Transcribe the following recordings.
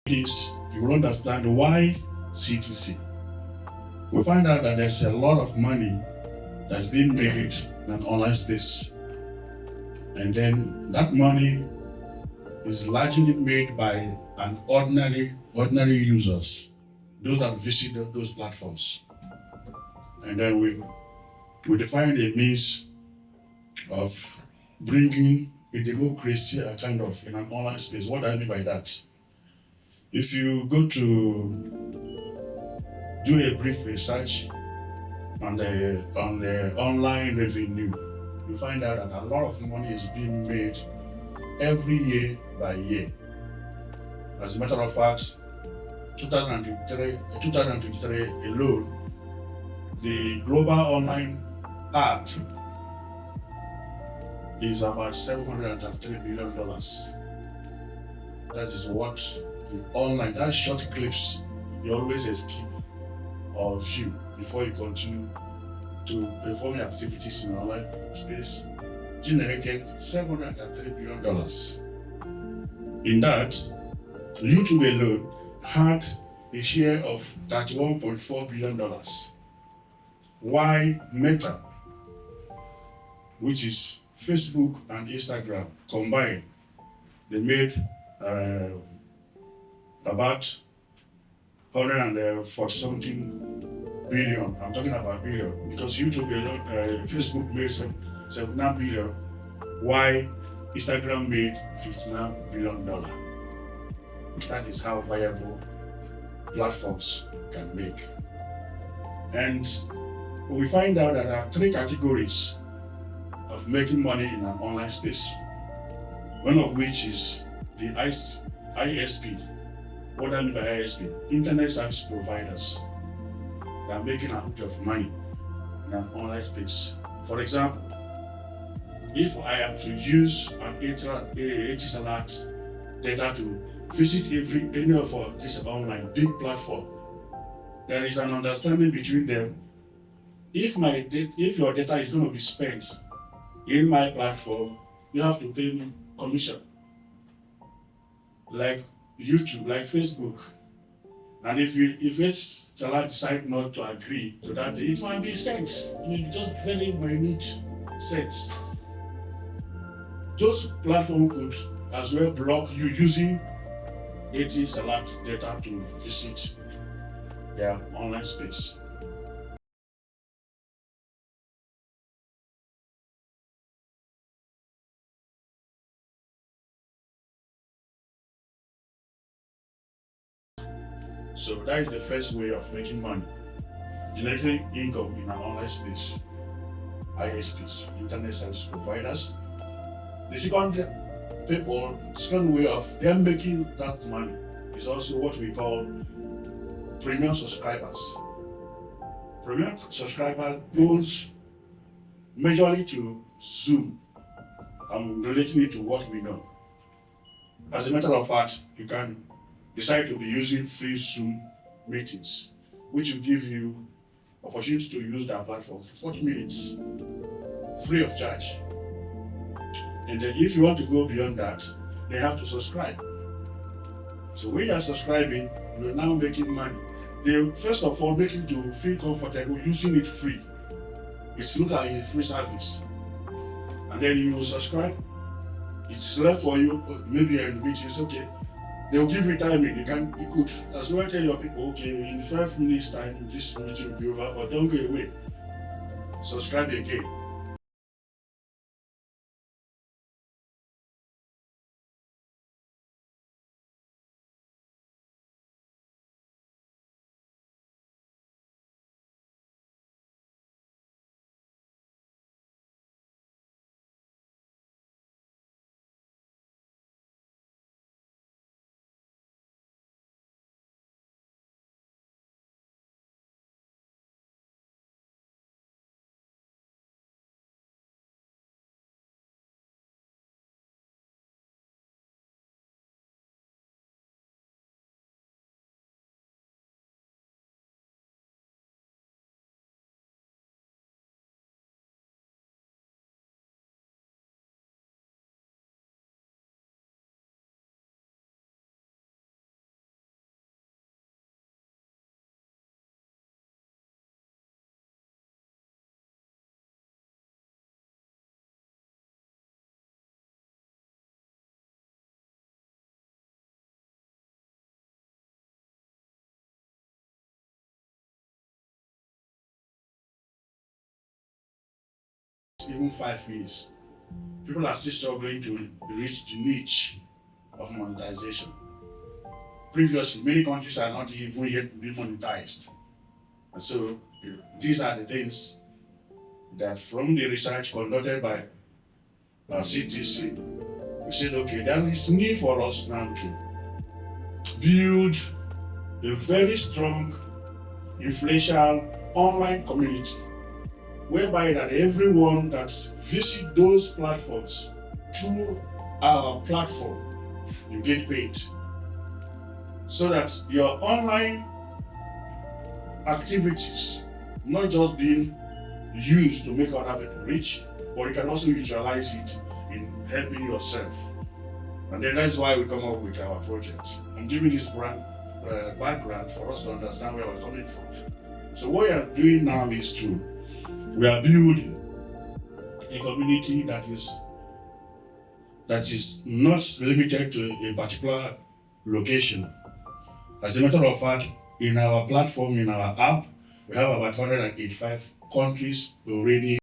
this, you will understand why CTC. We find out that there's a lot of money that's being made in an online space. And then that money is largely made by an ordinary users, those that visit those platforms. And then we define a means of bringing a democracy kind of in an online space. What do I mean by that? If you go to do a brief research on the online revenue, you find out that a lot of money is being made every year by year. As a matter of fact, 2023 alone, the global online art is about $733 billion. That is what the online, that short clips you always skip or view before you continue to perform your activities in online space, generated $733 billion. In that, YouTube alone had a share of $31.4 billion. Why Meta, which is Facebook and Instagram combined, they made about 140 something billion. I'm talking about billion because YouTube alone, Facebook made 79 billion. Why Instagram made $59 billion. That is how viable platforms can make. And we find out that there are three categories of making money in an online space. One of which is the ISP. What I mean by ISP? Internet service providers. They are making a lot of money in an online space. For example, if I am to use an Etisalat data to visit any of this online big platform, there is an understanding between them. If your data is going to be spent in my platform, you have to pay me commission. Like YouTube, like Facebook. And if Etisalat decide not to agree to that, it might be cents. It will be just very minute cents. Those platforms could as well block you using Etisalat data to visit their online space. So that is the first way of making money, generating income in an online space. ISPs, internet service providers. The second way of them making that money is also what we call premium subscribers. Premium subscriber goes majorly to Zoom. I'm relating it to what we know. As a matter of fact, you can decide to be using free Zoom meetings, which will give you opportunity to use that platform for 40 minutes, free of charge. And then if you want to go beyond that, they have to subscribe. So when you are subscribing, you're now making money. They first of all make you to feel comfortable using it free. It's look like a free service. And then you will subscribe. It's left for you, maybe you're in meetings, okay. They'll give you timing. You could as well tell your people, okay, in 5 minutes time, this meeting will be over, but don't go away. Subscribe again. past even 5 years, people are still struggling to reach the niche of monetization. Previously, many countries are not even yet being monetized. And so these are the things that from the research conducted by CTC, we said, okay, there is need for us now to build a very strong influential online community whereby that everyone that visit those platforms through our platform, you get paid. So that your online activities not just being used to make other people rich, but you can also utilize it in helping yourself. And then that's why we come up with our project. I'm giving this background for us to understand where we're coming from. So what we are doing now is we are building a community that is not limited to a particular location. As a matter of fact, in our platform, in our app, we have about 185 countries already.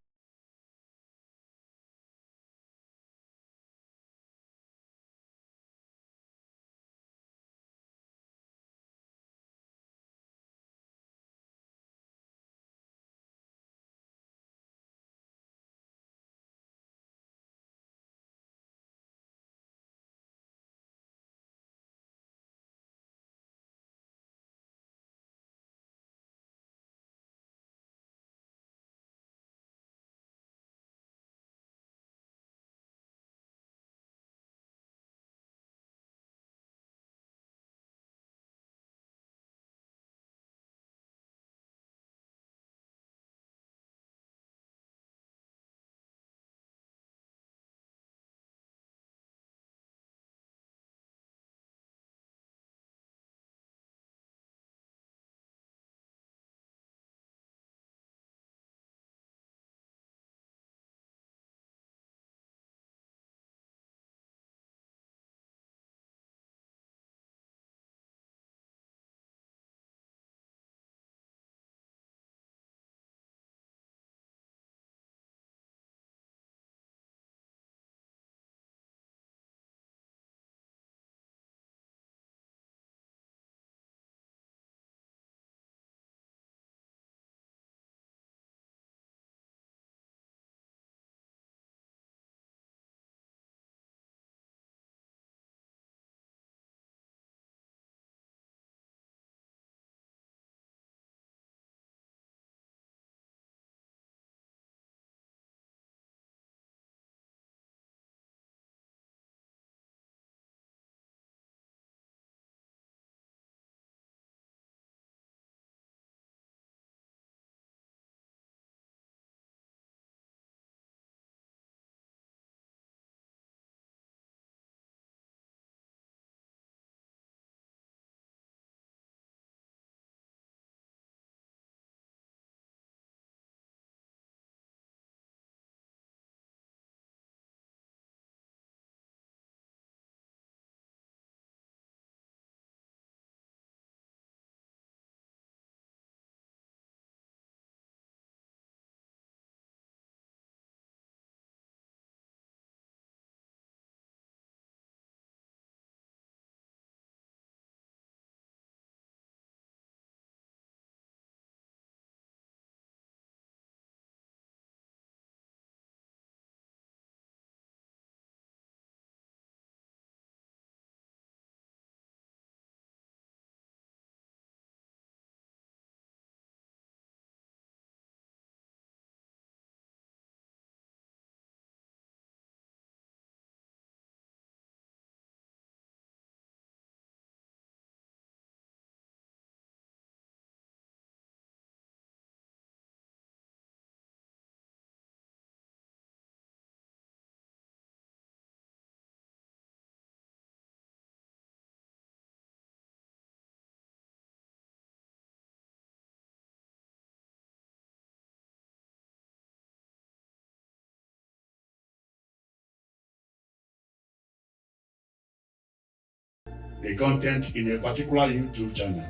The content in a particular YouTube channel.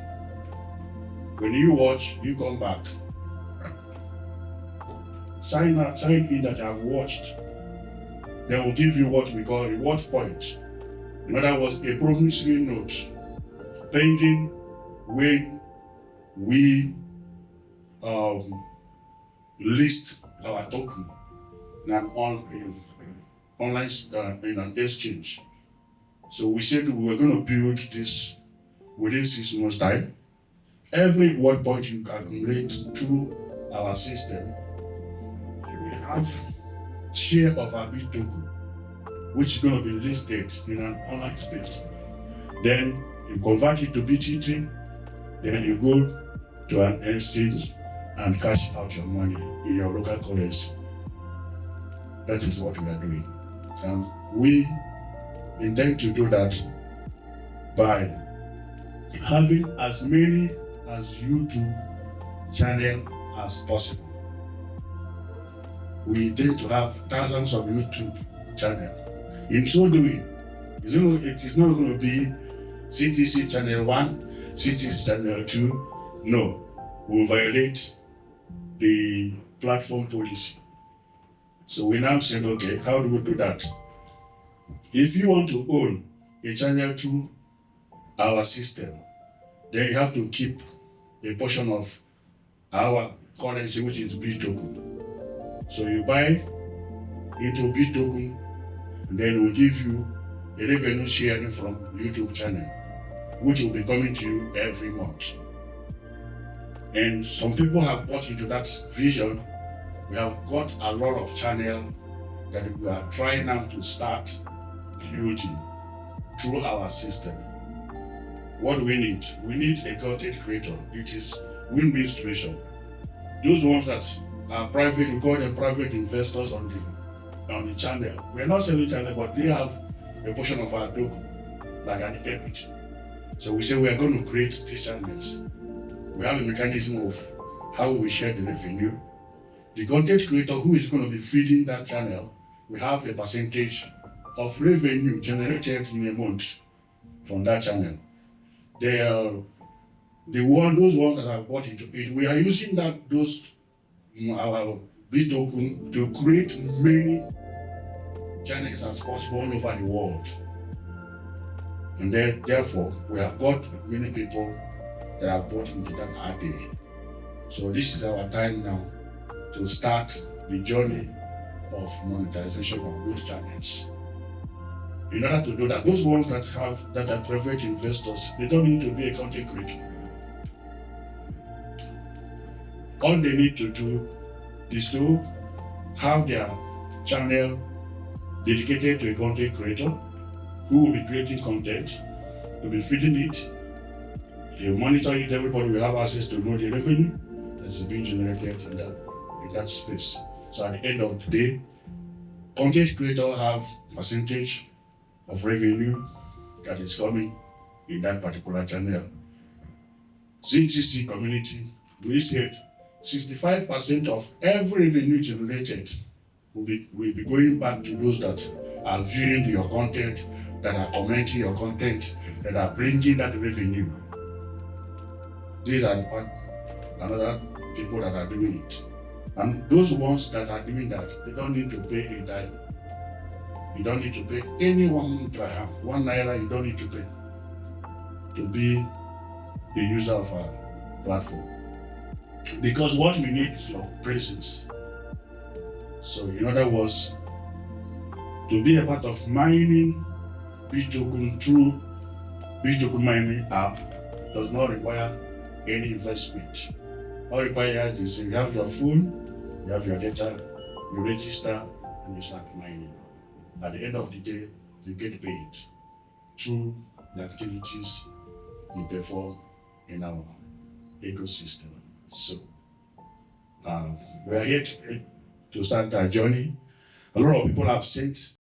When you watch, you come back. sign in that you have watched, then we'll give you what we call a reward point. In other words, a promissory note pending when we list our token in an online in an exchange. So we said we were going to build this within 6 months' time. Every reward point you accumulate through our system, you will have share of our bit token, which is going to be listed in an online space. Then you convert it to BTT, then you go to an exchange and cash out your money in your local currency. That is what we are doing. And we intend to do that by having as many as YouTube channel as possible. We intend to have thousands of YouTube channels. In so doing, it is not going to be CTC channel 1, CTC channel 2. No, we'll violate the platform policy. So we now said, okay, how do we do that? If you want to own a channel through our system, then you have to keep a portion of our currency, which is B token. So you buy into B token, and then we'll give you a revenue sharing from YouTube channel, which will be coming to you every month. And some people have bought into that vision. We have got a lot of channel that we are trying now to start building through our system. What do we need? We need a content creator. It is win-win situation. Those ones that are private, we call them private investors on the channel. We're not selling channel, but they have a portion of our token, like an equity. So we say we are going to create these channels. We have a mechanism of how we share the revenue. The content creator who is going to be feeding that channel, we have a percentage of revenue generated in a month from that channel. Those ones that have bought into it, we are using our B token to create many channels as possible all over the world. And then, therefore, we have got many people that have bought into that idea. So this is our time now to start the journey of monetization of those channels. In order to do that, those ones that are private investors, they don't need to be a content creator. All they need to do is to have their channel dedicated to a content creator who will be creating content, will be feeding it, you monitor it, everybody will have access to know the revenue that's being generated in that space. So at the end of the day, content creators have percentage of revenue that is coming in that particular channel. CTC community, we said 65% of every revenue generated will be going back to those that are viewing your content, that are commenting your content, that are bringing that revenue. These are another people that are doing it. And those ones that are doing that, they don't need to pay a dime. You don't need to pay any one dirham, 1 naira, you don't need to pay to be a user of our platform. Because what we need is your presence. So in other words, to be a part of mining Bitcoin through Bitcoin mining app does not require any investment. All required is you have your phone, you have your data, you register, and you start mining. At the end of the day, you get paid through the activities you perform in our ecosystem. So we are here to start our journey. A lot of people have sent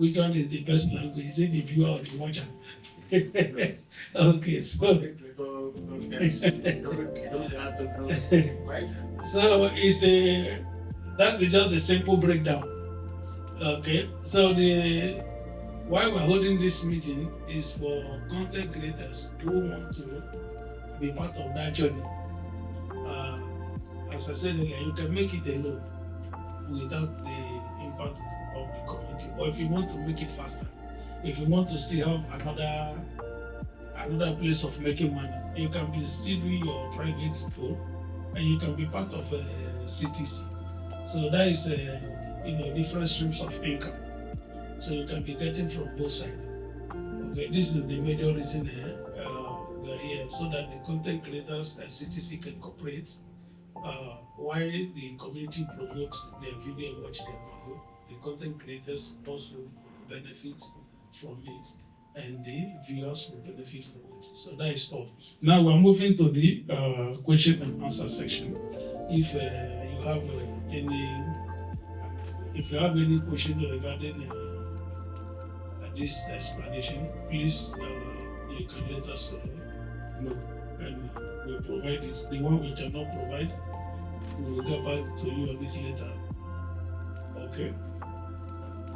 which one is the best language? Is it the viewer or the watcher? Okay, so so it's a that is just a simple breakdown. Okay, so the why we're holding this meeting is for content creators who want to be part of that journey. Uh, as I said earlier, you can make it alone without the impact of the community. Or if you want to make it faster, if you want to still have another place of making money, you can be still doing your private tour, and you can be part of CTC. So that is different streams of income. So you can be getting from both sides. Okay, this is the major reason we are here, so that the content creators and CTC can cooperate. While the community promotes their video and watch their video, the content creators also benefit from it, and the viewers will benefit from it. So that is all. Now we're moving to the question and answer section. If you have any question regarding this explanation, please you can let us know, and we'll provide it. The one we cannot provide, we will get back to you a bit later. Okay.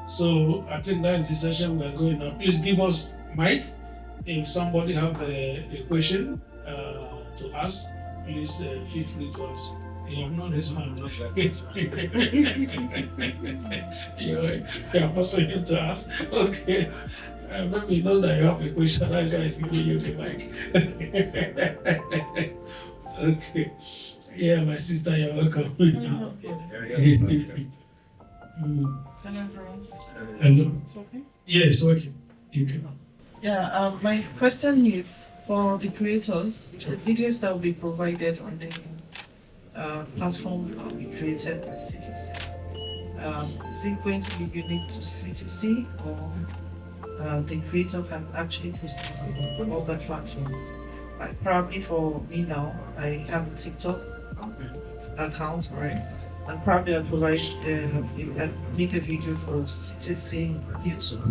So I think that is the session we are going now. Please give us mic. If somebody have a question to ask, please feel free to ask. You have not raised hand. You are also here to ask. Okay. Maybe you know that you have a question, that's why it's giving you the mic. Okay. Yeah, my sister, you're welcome. Hello. Yes, okay. You can. Yeah, my question is for the creators, the videos that will be provided on the platform will be created by CTC. Is it going to be unique to CTC, or the creator can actually post it on other platforms? Like probably for me now, I have a TikTok account, right? And probably I provide make a video for CTC YouTube.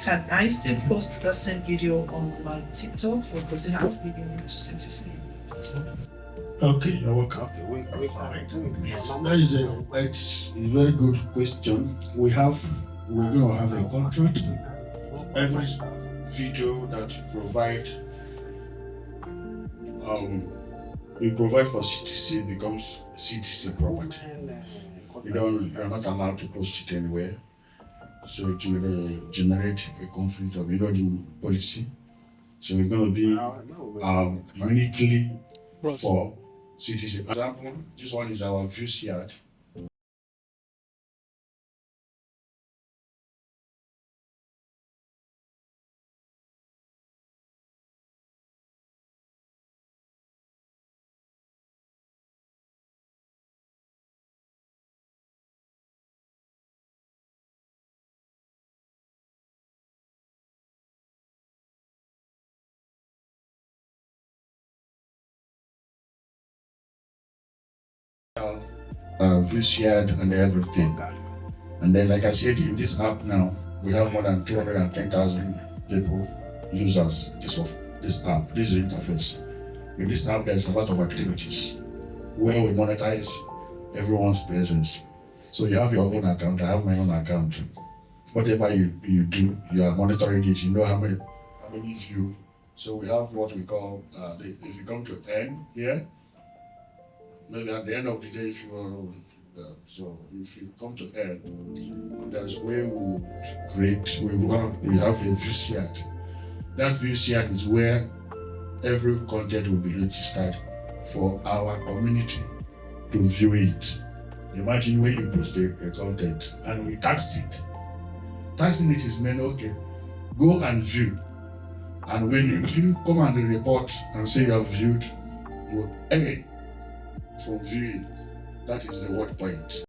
Can I still post that same video on my TikTok, or does it have to be unique to CTC? Okay, you're welcome. That is a very good question. We're gonna have a contract. Every video that we provide for CTC becomes CTC property. You're not allowed to post it anywhere. So it will generate a conflict of the policy. So we're going to be uniquely for CTC. For example, this one is our views yard. Views yard and everything. And then, like I said, in this app now, we have more than 210,000 people users this app, this interface. In this app, there's a lot of activities where we monetize everyone's presence. So you have your own account, I have my own account. Whatever you do, you are monitoring it. You know how many views. So we have what we call, if you come to end here, maybe at the end of the day, if you come to end, there's where we have a views yard. That views yard is where every content will be registered for our community to view it. Imagine when you post a content and we tax it. Taxing it is meant, okay, go and view. And when you view, come and report and say you have viewed, you earn from viewing. That is the word point.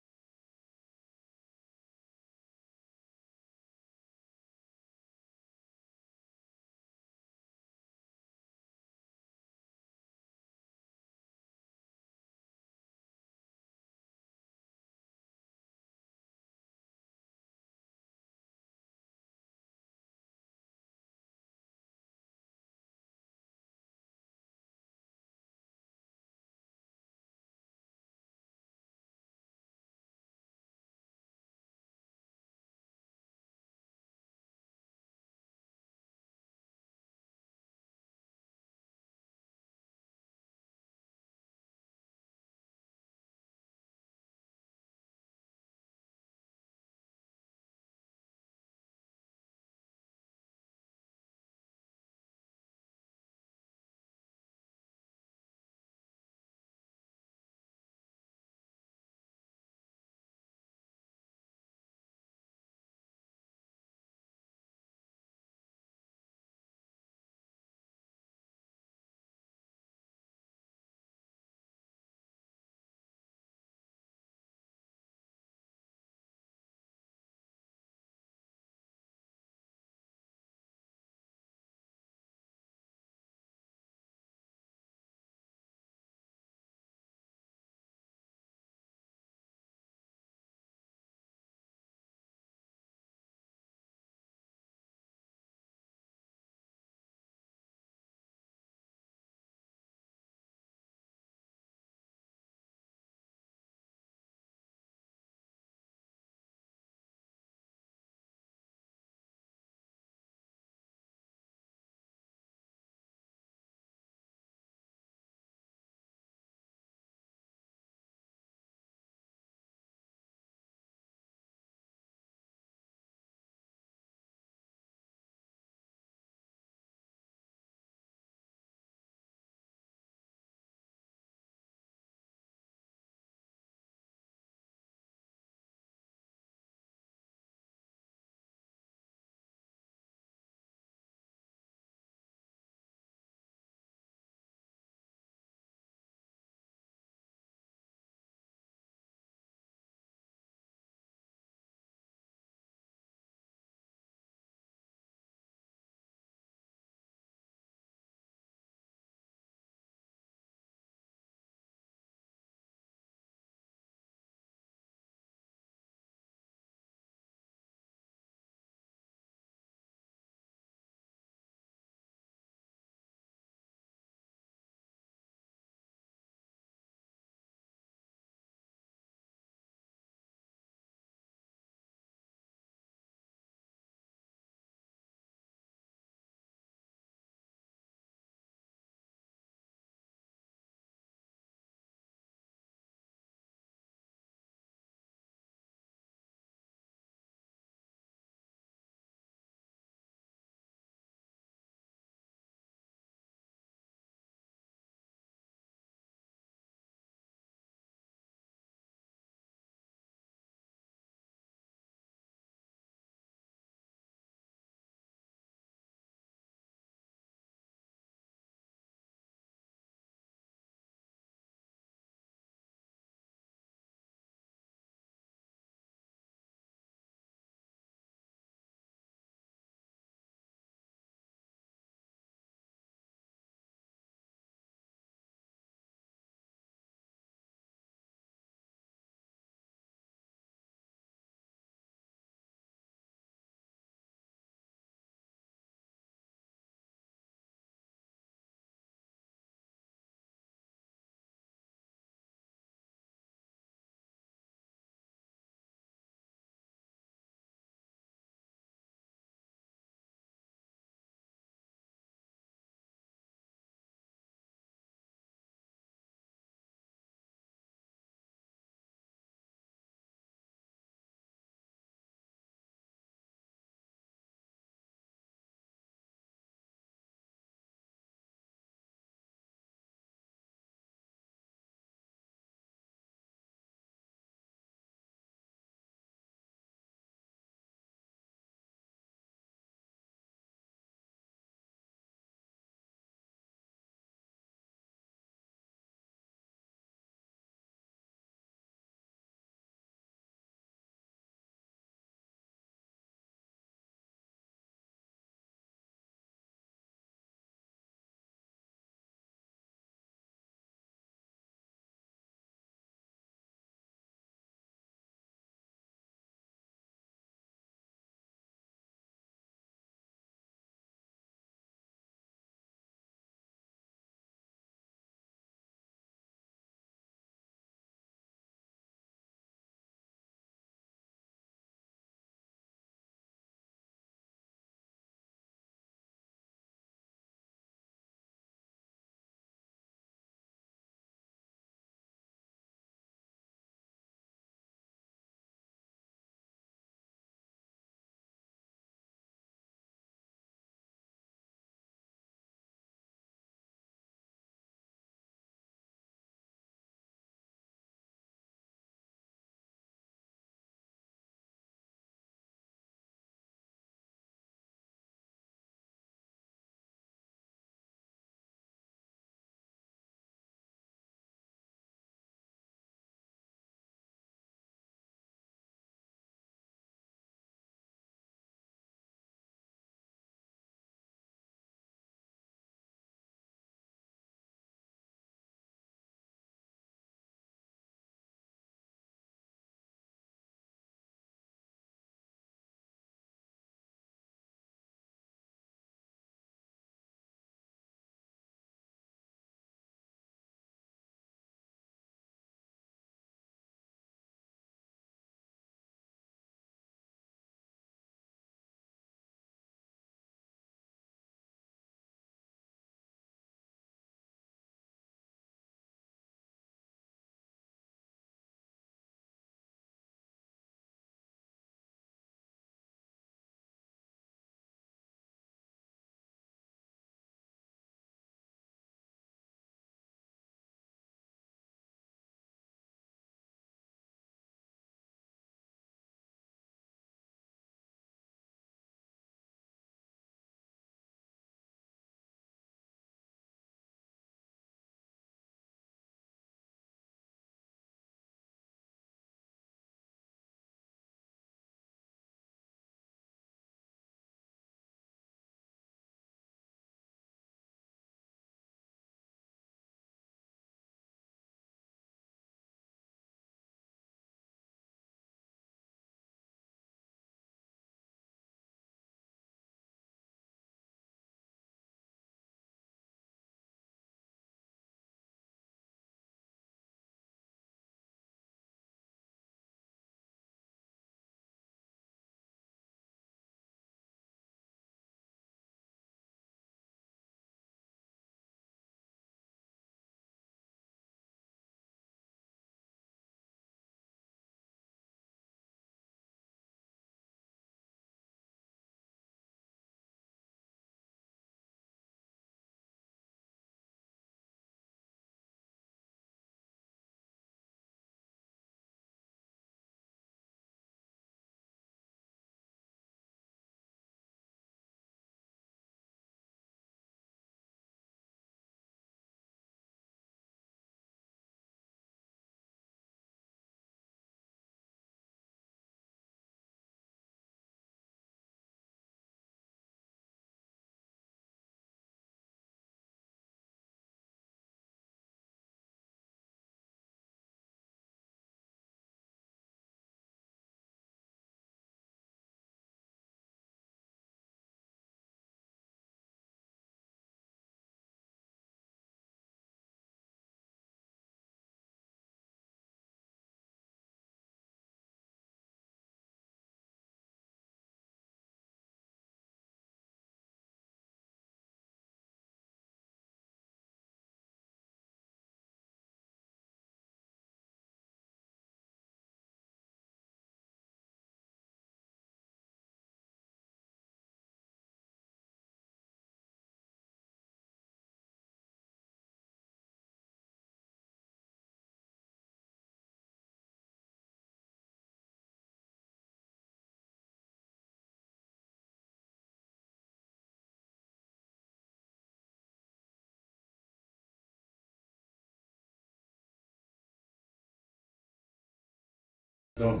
done.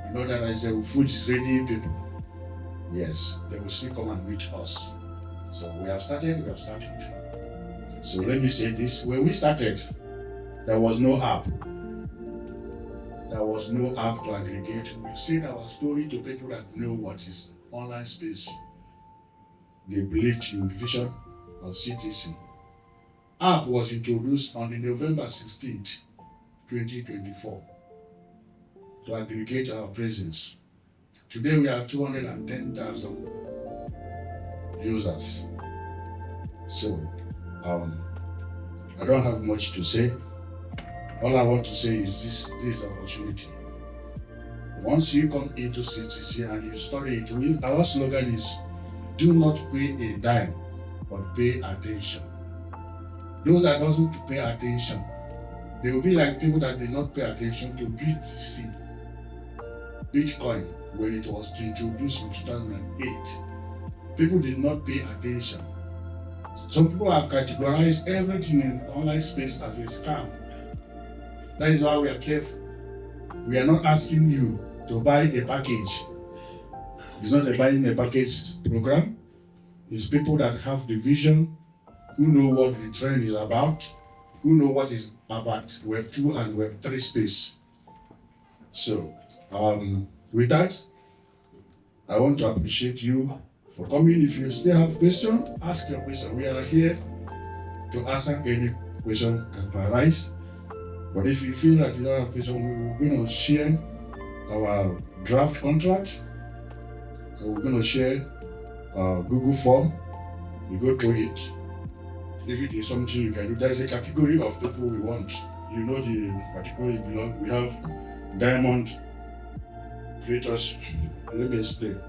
You know that I say food is ready, people. Yes, they will still come and meet us. So we have started. So let me say this: when we started, there was no app. There was no app to aggregate. We said our story to people that know what is online space. They believed in the vision of CTC. App was introduced on the November 16th, 2024 to aggregate our presence. Today we have 210,000 users. So I don't have much to say. All I want to say is this opportunity. Once you come into CTC and you study it, our slogan is do not pay a dime, but pay attention. Those that doesn't pay attention, they will be like people that did not pay attention to BTC, Bitcoin, when it was introduced in 2008. People did not pay attention. Some people have categorized everything in online space as a scam. That is why we are careful. We are not asking you to buy a package. It's not a buying a package program. It's people that have the vision, who know what the trend is about, who know what is about Web 2 and Web 3 space. So, with that, I want to appreciate you for coming. If you still have questions, ask your question. We are here to answer any question that arise. But if you feel that you don't have question, we're going to share our draft contract. We're going to share Google form. You go through it. If it is something you can do, there is a category of people we want. You know the category belong. We have diamond creators. Let me explain.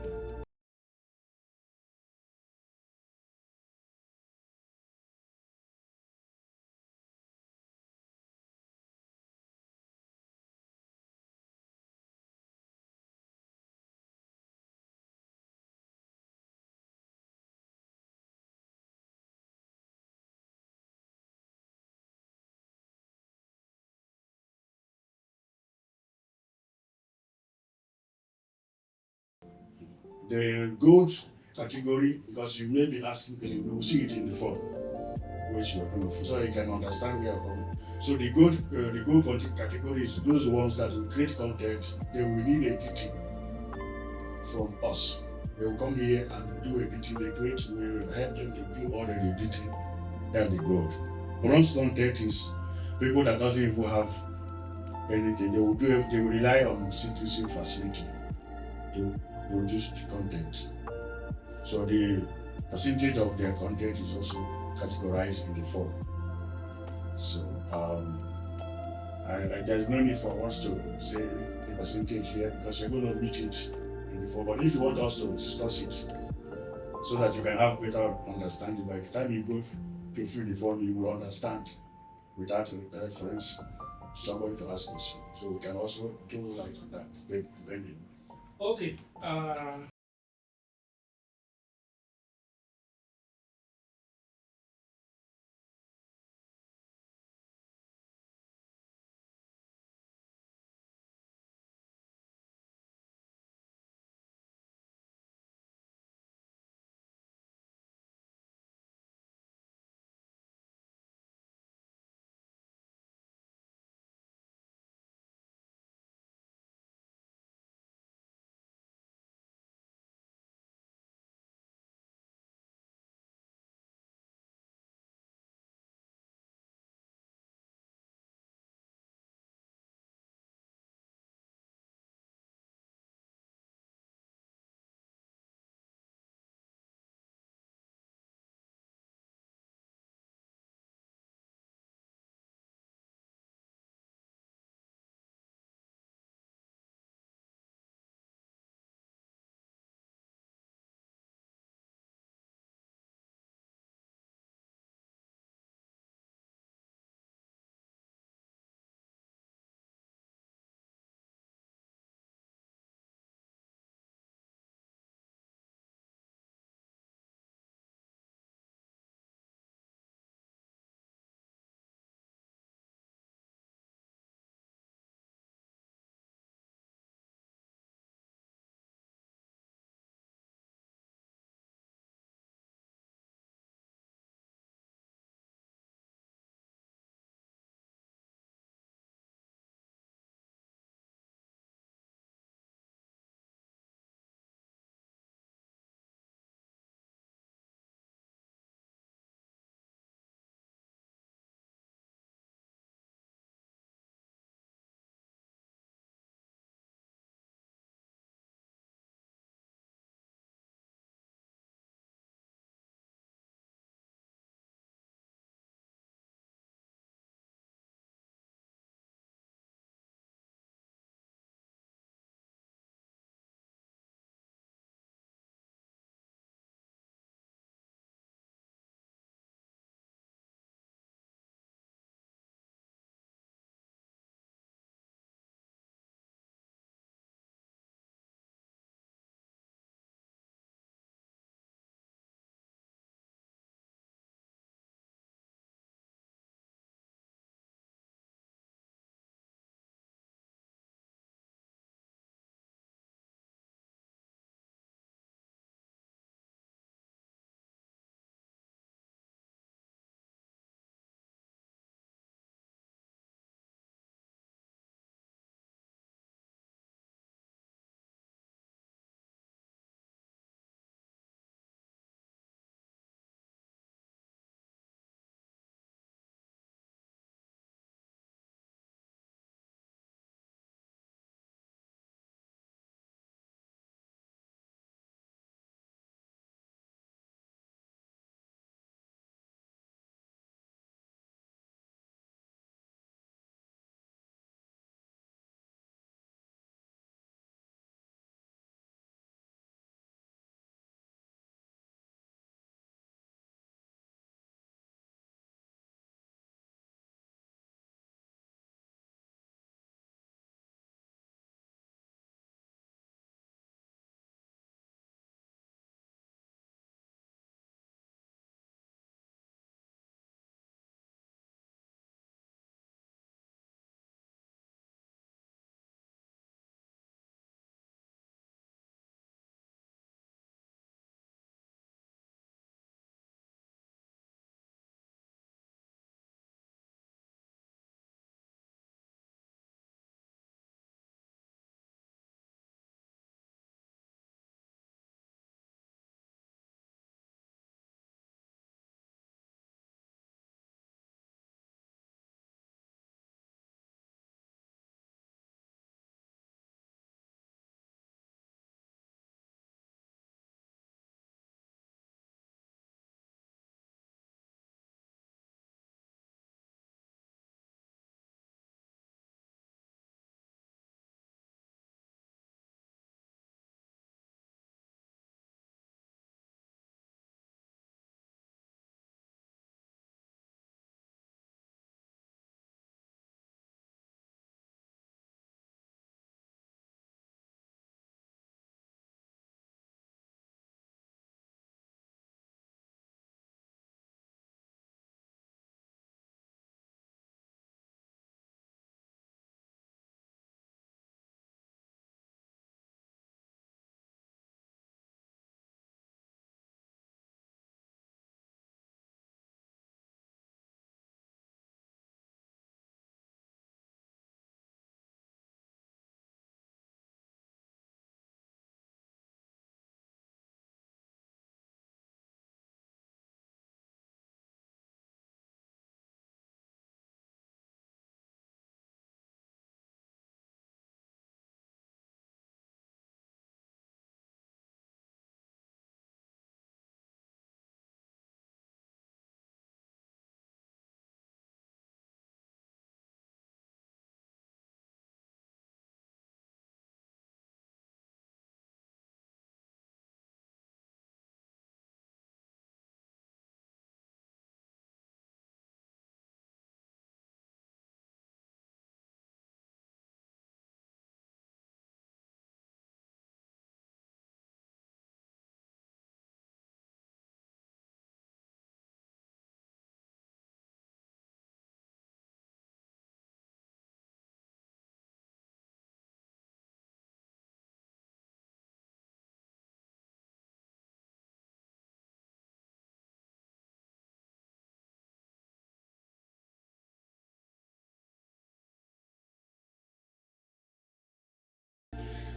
The gold category, because you may be asking, we will see it in the form which you are going to, so you can understand where you're coming. So the gold content category is those ones that will create content. They will need editing from us. They will come here and do editing. They create. We will help them to do all the editing. That's the gold. Bronze content is people that doesn't even have anything. They will do. They will rely on CTC facility to produce the content. So the percentage of their content is also categorized in the form. So there's no need for us to say the percentage here because you're going to meet it in the form. But if you want us to discuss it so that you can have better understanding, by the time you go to fill the form, you will understand without a reference somebody to ask us. So we can also do like that, depending. Okay.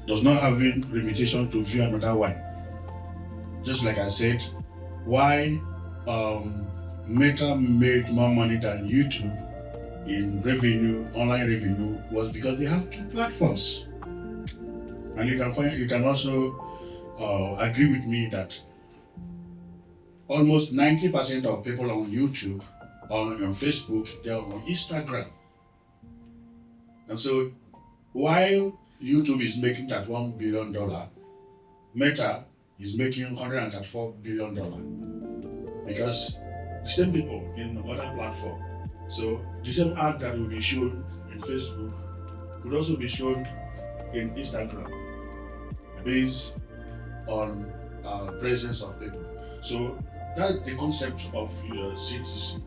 does not have any limitation to view another one. Just like I said, why Meta made more money than YouTube in revenue, online revenue, was because they have two platforms. And you can also agree with me that almost 90% of people on YouTube, on Facebook, they are on Instagram. And so while YouTube is making that $1 billion, Meta is making $134 billion because the same people in other platform. So the same ad that will be shown in Facebook could also be shown in Instagram based on presence of people. So that's the concept of CTC.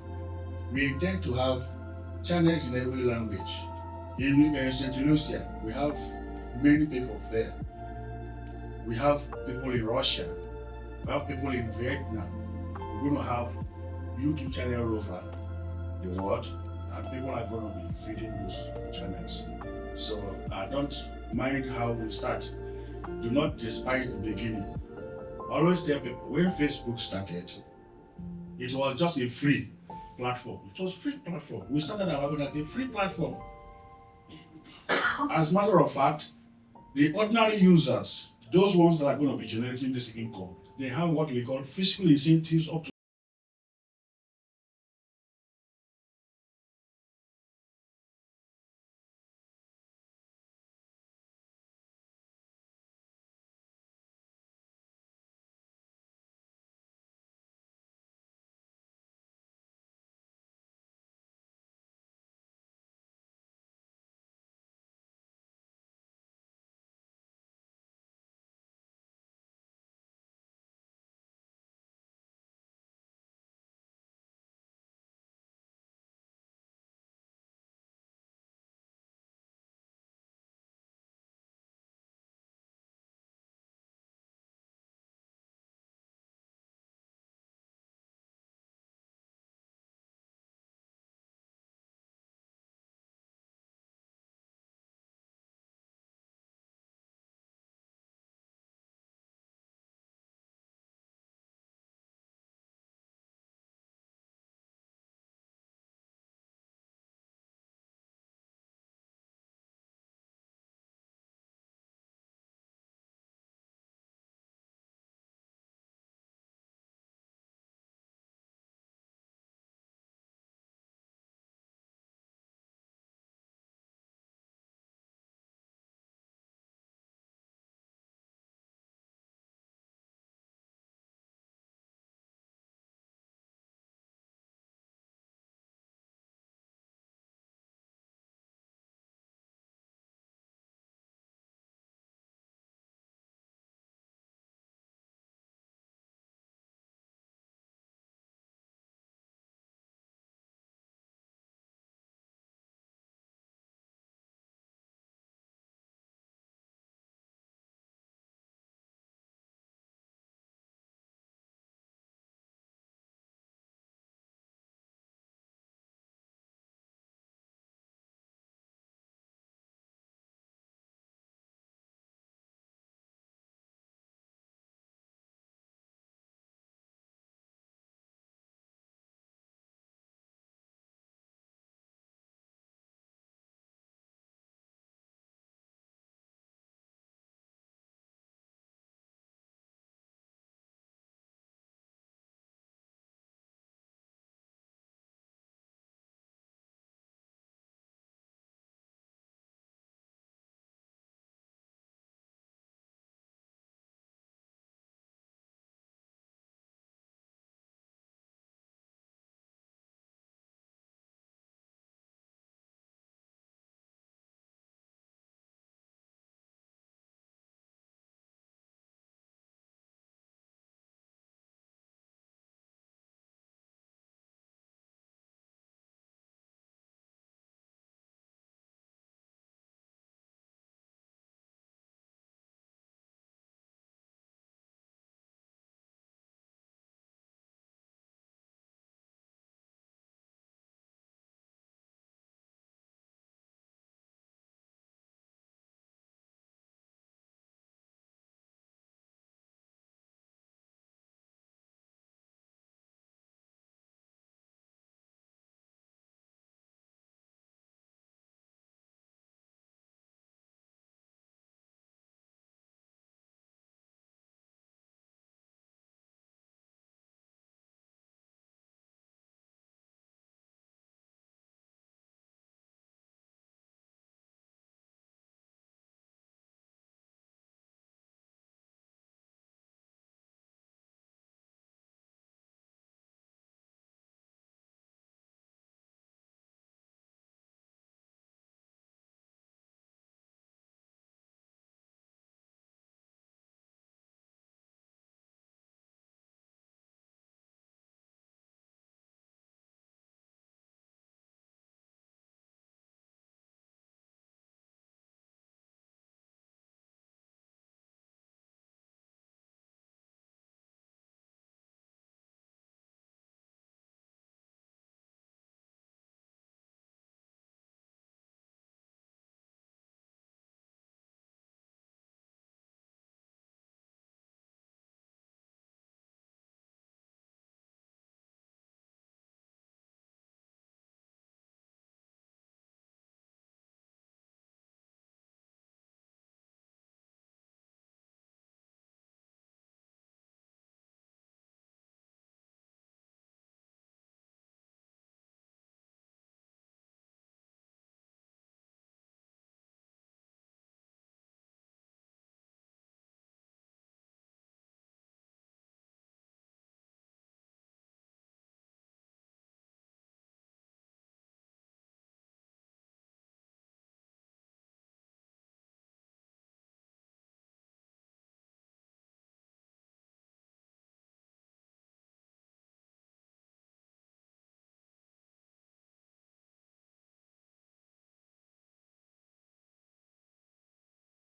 We intend to have channels in every language. In St. Lucia, we have many people there. We have people in Russia. We have people in Vietnam. We're going to have YouTube channel all over the world, and people are going to be feeding those channels. So I don't mind how we start. Do not despise the beginning. Always tell people, when Facebook started, it was just a free platform. It was a free platform. We started our own at a free platform. As a matter of fact, the ordinary users, those ones that are going to be generating this income, they have what we call fiscal incentives up to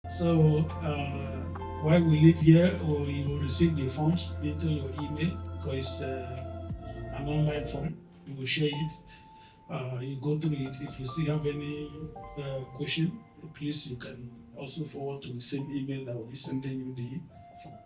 So while we leave here, or you will receive the forms into your email because it's an online form. We will share it. You go through it. If you still have any question, please you can also forward to the same email that will be sending you the form.